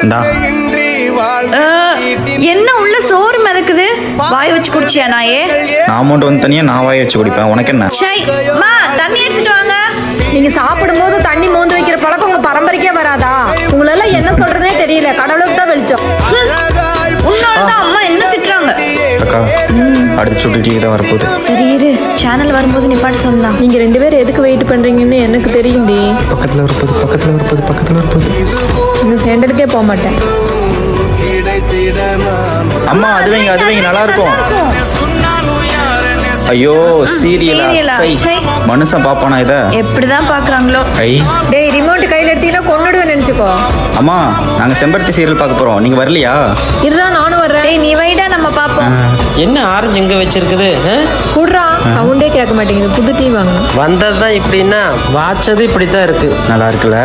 இந்தா. என்ன உள்ள சோறு மிதக்குது? வாய் வச்சு குடிச்சியா நாயே? நான் அமௌண்ட் வந்து தனியாக நான் வாய் வச்சு குடிப்பேன், உனக்கு என்ன? சை மா, தண்ணி எடுத்துட்டு வாங்க. நீங்க சாப்பிடும்போது தண்ணி மோந்து வைக்கிற பழக்கம் உங்க பரம்பரைக்கே வராதா? உங்களெல்லாம் என்ன சொல்றதுனே தெரியல. கடவுளுக்கு தான் வெளிச்சம். உன்னாலதான் அம்மா என்ன திட்டுறாங்க. அக்கா, அடுத்து சுட்டு டீ தான் வரப்போகுது. சரி இரு, சேனல் வரும்போது நீ பாட்டு சொல்லலாம். நீங்க 2 பேரும் எதுக்கு வெயிட் பண்றீங்கன்னு எனக்கு தெரியும்டி. பக்கத்தில் வரப்போகுது. இந்த சென்டருக்கே போக மாட்டேன். அம்மா அது வைங்க நல்லா இருக்கும். ஐயோ சீரியலா? சை. மனுஷன் பாப்பானா இத? எப்படிதான் பாக்குறாங்களோ. ஐ டேய், ரிமோட் கையில எடுத்தீங்கன்னா கொன்னுடுவேன் நினைச்சுக்கோ. அம்மா, நாங்க செம்பருத்தி சீரியல் பார்க்க போறோம், நீங்க வரலையா? இருடா, நானும் வர்றேன். டேய் நீ வைடா, நம்ம பாப்போம். என்ன ஆரஞ்சு எங்க வச்சிருக்குது? குடுறா, சவுண்டே கேட்க மாட்டேங்குது. புது டீ வாங்கணும். வந்ததுதான் இப்படின்னா வாச்சது இப்படித்தான் இருக்கு. நல்லா இருக்குல்ல?